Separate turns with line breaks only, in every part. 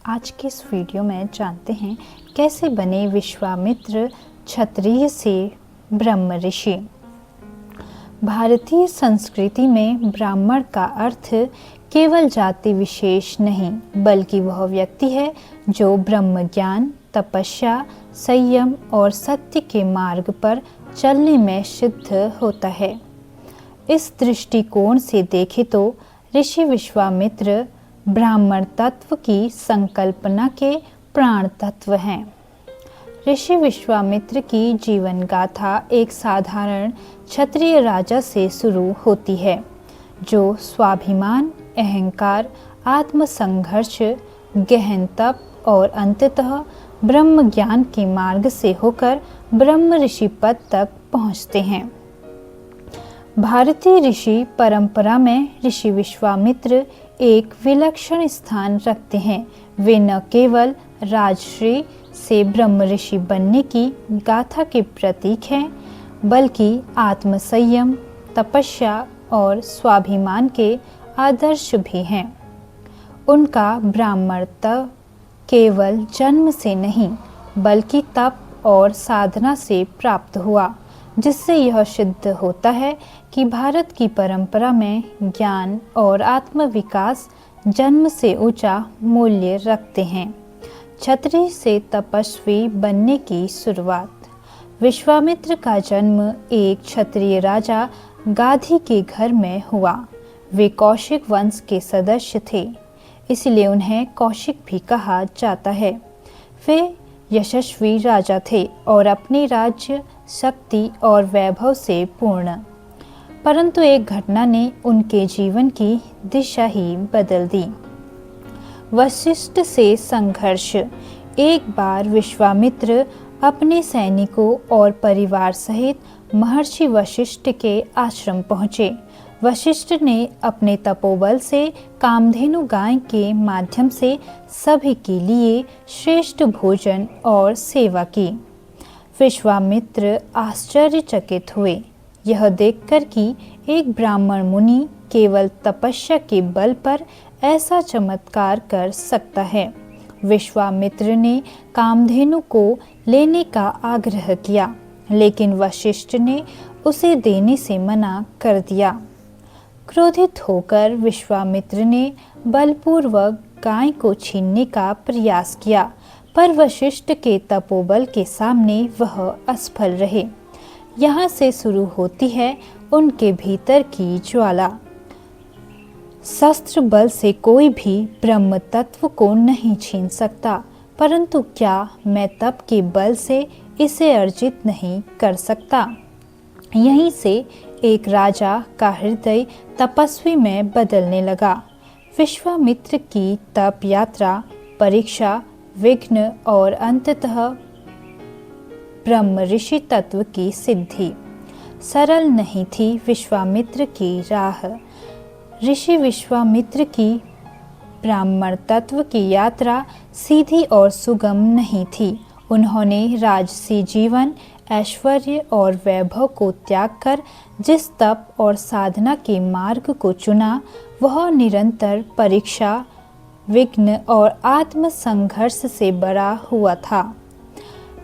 आज के इस वीडियो में जानते हैं कैसे बने विश्वामित्र क्षत्रिय से ब्रह्म ऋषि। भारतीय संस्कृति में ब्राह्मण का अर्थ केवल जाति विशेष नहीं, बल्कि वह व्यक्ति है जो ब्रह्म ज्ञान, तपस्या, संयम और सत्य के मार्ग पर चलने में सिद्ध होता है। इस दृष्टिकोण से देखें तो ऋषि विश्वामित्र ब्राह्मण तत्व की संकल्पना के प्राण तत्व हैं। ऋषि विश्वामित्र की जीवन गाथा एक साधारण क्षत्रिय राजा से शुरू होती है, जो स्वाभिमान, अहंकार, आत्मसंघर्ष, गहन तप और अंततः ब्रह्म ज्ञान के मार्ग से होकर ब्रह्म ऋषि पद तक पहुँचते हैं। भारतीय ऋषि परंपरा में ऋषि विश्वामित्र एक विलक्षण स्थान रखते हैं। वे न केवल राजश्री से ब्रह्म ऋषि बनने की गाथा के प्रतीक हैं, बल्कि आत्मसंयम, तपस्या और स्वाभिमान के आदर्श भी हैं। उनका ब्राह्मणत्व केवल जन्म से नहीं, बल्कि तप और साधना से प्राप्त हुआ, जिससे यह सिद्ध होता है कि भारत की परंपरा में ज्ञान और आत्मविकास जन्म से ऊंचा मूल्य रखते हैं। क्षत्रिय से तपस्वी बनने की शुरुआत। विश्वामित्र का जन्म एक क्षत्रिय राजा गाधी के घर में हुआ। वे कौशिक वंश के सदस्य थे, इसलिए उन्हें कौशिक भी कहा जाता है। वे यशस्वी राजा थे और अपने राज्य, शक्ति और वैभव से पूर्ण, परंतु एक घटना ने उनके जीवन की दिशा ही बदल दी। वशिष्ठ से संघर्ष। एक बार विश्वामित्र अपने सैनिकों और परिवार सहित महर्षि वशिष्ठ के आश्रम पहुँचे। वशिष्ठ ने अपने तपोबल से कामधेनु गाय के माध्यम से सभी के लिए श्रेष्ठ भोजन और सेवा की। विश्वामित्र आश्चर्यचकित हुए, यह देखकर कि एक ब्राह्मण मुनि केवल तपस्या के बल पर ऐसा चमत्कार कर सकता है। विश्वामित्र ने कामधेनु को लेने का आग्रह किया, लेकिन वशिष्ठ ने उसे देने से मना कर दिया। क्रोधित होकर विश्वामित्र ने बलपूर्वक गाय को छीनने का प्रयास किया, पर वशिष्ठ के तपोबल के सामने वह असफल रहे। यहाँ से शुरू होती है उनके भीतर की ज्वाला। शस्त्र बल से कोई भी ब्रह्म तत्व को नहीं छीन सकता, परंतु क्या मैं तप के बल से इसे अर्जित नहीं कर सकता? यहीं से एक राजा का हृदय तपस्वी में बदलने लगा। विश्वामित्र की तप यात्रा, परीक्षा, विघ्न और अंततः ब्रह्म ऋषि तत्व की सिद्धि सरल नहीं थी। विश्वामित्र की राह। ऋषि विश्वामित्र की ब्राह्मण तत्व की यात्रा सीधी और सुगम नहीं थी। उन्होंने राजसी जीवन, ऐश्वर्य और वैभव को त्याग कर जिस तप और साधना के मार्ग को चुना, वह निरंतर परीक्षा, विघ्न और आत्म संघर्ष से बड़ा हुआ था।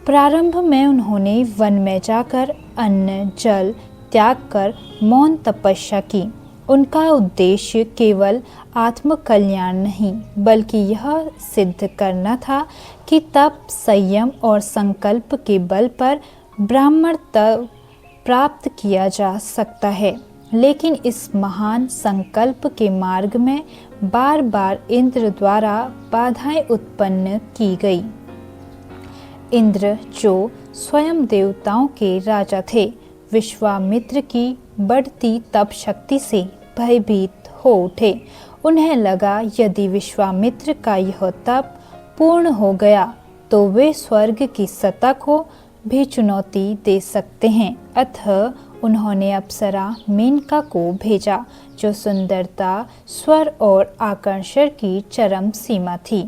प्रारंभ में उन्होंने वन में जाकर अन्न जल त्याग कर मौन तपस्या की। उनका उद्देश्य केवल आत्म कल्याण नहीं, बल्कि यह सिद्ध करना था कि तप, संयम और संकल्प के बल पर ब्राह्मण तप प्राप्त किया जा सकता है। लेकिन इस महान संकल्प के मार्ग में बार बार इंद्र द्वारा बाधाएं उत्पन्न की गई। इंद्र, जो स्वयं देवताओं के राजा थे, विश्वामित्र की बढ़ती तप शक्ति से भयभीत हो उठे। उन्हें लगा यदि विश्वामित्र का यह तप पूर्ण हो गया तो वे स्वर्ग की सत्ता को भी चुनौती दे सकते हैं। अतः उन्होंने अप्सरा मेनका को भेजा, जो सुंदरता, स्वर और आकर्षण की चरम सीमा थी।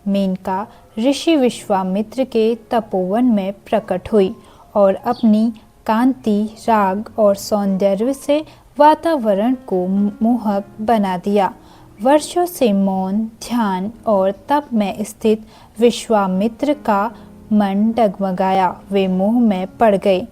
मेनका ऋषि विश्वामित्र के तपोवन में प्रकट हुई और अपनी कांति, राग और सौंदर्य से वातावरण को मोहक बना दिया। वर्षों से मौन, ध्यान और तप में स्थित विश्वामित्र का मन डगमगाया। वे मोह में पड़ गए।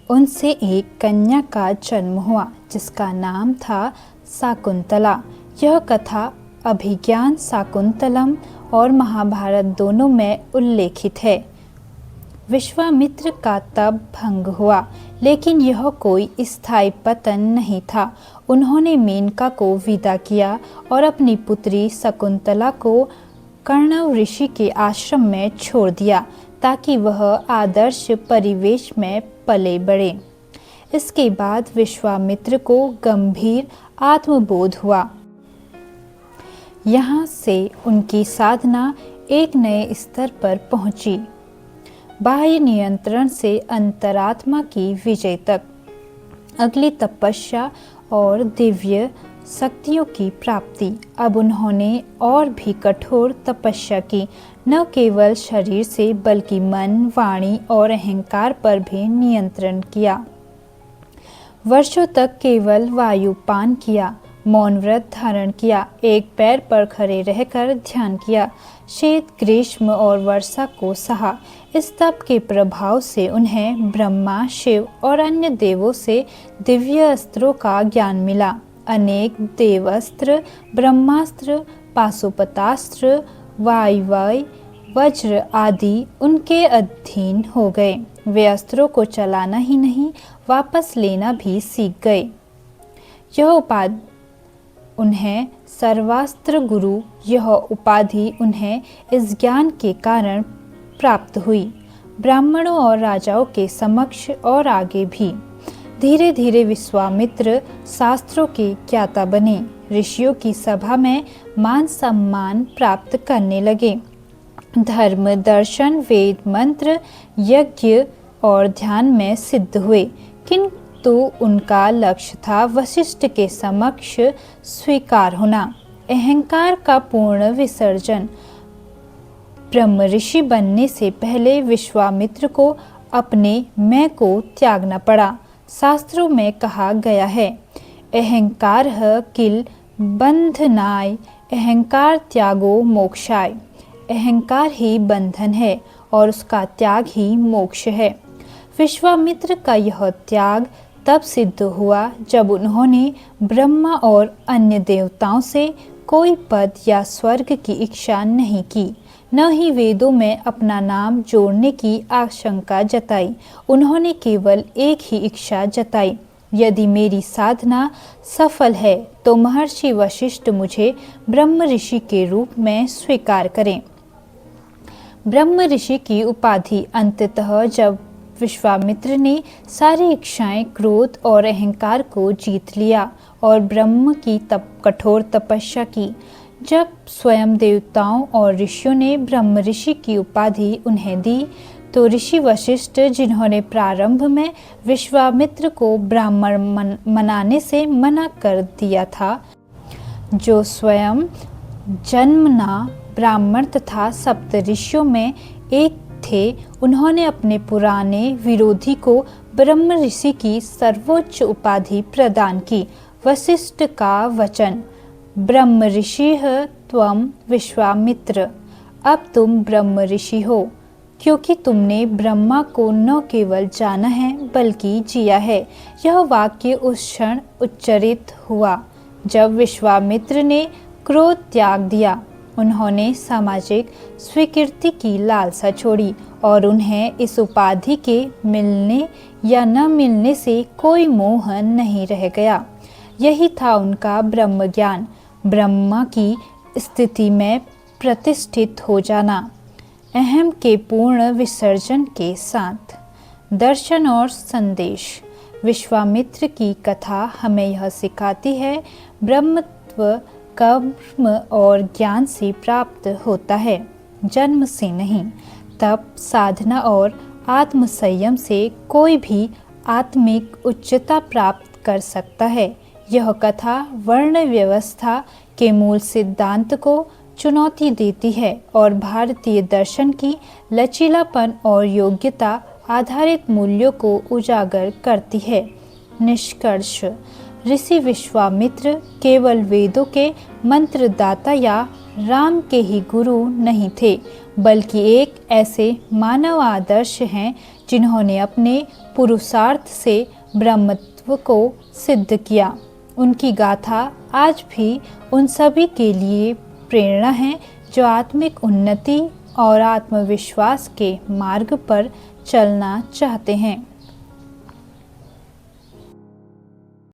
उनसे एक कन्या का जन्म हुआ जिसका नाम था शाकुंतला। यह कथा अभिज्ञान शाकुंतलम और महाभारत दोनों में उल्लेखित है। विश्वामित्र का तप भंग हुआ, लेकिन यह कोई स्थायी पतन नहीं था। उन्होंने मेनका को विदा किया और अपनी पुत्री शकुंतला को कर्णव ऋषि के आश्रम में छोड़ दिया ताकि वह आदर्श परिवेश में पले बढ़े। इसके बाद विश्वामित्र को गंभीर आत्मबोध हुआ। यहाँ से उनकी साधना एक नए स्तर पर पहुंची, बाह्य नियंत्रण से अंतरात्मा की विजय तक। अगली तपस्या और दिव्य शक्तियों की प्राप्ति। अब उन्होंने और भी कठोर तपस्या की, न केवल शरीर से बल्कि मन, वाणी और अहंकार पर भी नियंत्रण किया। वर्षों तक केवल वायुपान किया, मौन व्रत धारण किया, एक पैर पर खड़े रहकर ध्यान किया, शीत, ग्रीष्म और वर्षा को सहा। इस तप के प्रभाव से उन्हें ब्रह्मा, शिव और अन्य देवों से दिव्य अस्त्रों का ज्ञान मिला। अनेक देवास्त्र, ब्रह्मास्त्र, पाशुपतास्त्र, वायव्य, वज्र आदि उनके अधीन हो गए। वे अस्त्रों को चलाना ही नहीं, वापस लेना भी सीख गए। यह उपाधि उन्हें सर्वास्त्र गुरु, यह उपाधि उन्हें इस ज्ञान के कारण प्राप्त हुई। ब्राह्मणों और राजाओं के समक्ष और आगे भी धीरे धीरे विश्वामित्र शास्त्रों के ज्ञाता बने। ऋषियों की सभा में मान सम्मान प्राप्त करने लगे। धर्म, दर्शन, वेद, मंत्र, यज्ञ और ध्यान में सिद्ध हुए, किंतु उनका लक्ष्य था वशिष्ठ के समक्ष स्वीकार होना, अहंकार का पूर्ण विसर्जन। ब्रह्म ऋषि बनने से पहले विश्वामित्र को अपने मैं को त्यागना पड़ा। शास्त्रों में कहा गया है, अहंकार किल बंधनाय, अहंकार त्यागो मोक्षाय। अहंकार ही बंधन है और उसका त्याग ही मोक्ष है। विश्वामित्र का यह त्याग तब सिद्ध हुआ जब उन्होंने ब्रह्मा और अन्य देवताओं से कोई पद या स्वर्ग की इच्छा नहीं की, न ही वेदों में अपना नाम जोड़ने की आशंका जताई। उन्होंने केवल एक ही इच्छा जताई, यदि मेरी साधना सफल है तो महर्षि वशिष्ठ मुझे ब्रह्म ऋषि के रूप में स्वीकार करें। ब्रह्म ऋषि की उपाधि अंततः जब विश्वामित्र ने सारी इच्छाएं, क्रोध और अहंकार को जीत लिया और ब्रह्म की कठोर तपस्या की, जब स्वयं देवताओं और ऋषियों ने ब्रह्म ऋषि की उपाधि उन्हें दी, तो ऋषि वशिष्ठ, जिन्होंने प्रारंभ में विश्वामित्र को ब्राह्मण मनाने से मना कर दिया था, जो स्वयं जन्मना ब्राह्मण तथा सप्त ऋषियों में एक थे, उन्होंने अपने पुराने विरोधी को ब्रह्म ऋषि की सर्वोच्च उपाधि प्रदान की। वशिष्ठ का वचन, ब्रह्म ऋषि त्वम विश्वामित्र, अब तुम ब्रह्म ऋषि हो, क्योंकि तुमने ब्रह्मा को न केवल जाना है बल्कि जिया है। यह वाक्य उस क्षण उच्चारित हुआ जब विश्वामित्र ने क्रोध त्याग दिया। उन्होंने सामाजिक स्वीकृति की लालसा छोड़ी और उन्हें इस उपाधि के मिलने या न मिलने से कोई मोह नहीं रह गया। यही था उनका ब्रह्म ज्ञान, ब्रह्मा की स्थिति में प्रतिष्ठित हो जाना, अहम के पूर्ण विसर्जन के साथ। दर्शन और संदेश। विश्वामित्र की कथा हमें यह सिखाती है, ब्रह्मत्व कर्म और ज्ञान से प्राप्त होता है, जन्म से नहीं। तप, साधना और आत्म संयम से कोई भी आत्मिक उच्चता प्राप्त कर सकता है। यह कथा वर्ण व्यवस्था के मूल सिद्धांत को चुनौती देती है और भारतीय दर्शन की लचीलापन और योग्यता आधारित मूल्यों को उजागर करती है। निष्कर्ष, ऋषि विश्वामित्र केवल वेदों के मंत्रदाता या राम के ही गुरु नहीं थे, बल्कि एक ऐसे मानव आदर्श हैं जिन्होंने अपने पुरुषार्थ से ब्रह्मत्व को सिद्ध किया। उनकी गाथा आज भी उन सभी के लिए प्रेरणा है जो आत्मिक उन्नति और आत्मविश्वास के मार्ग पर चलना चाहते हैं।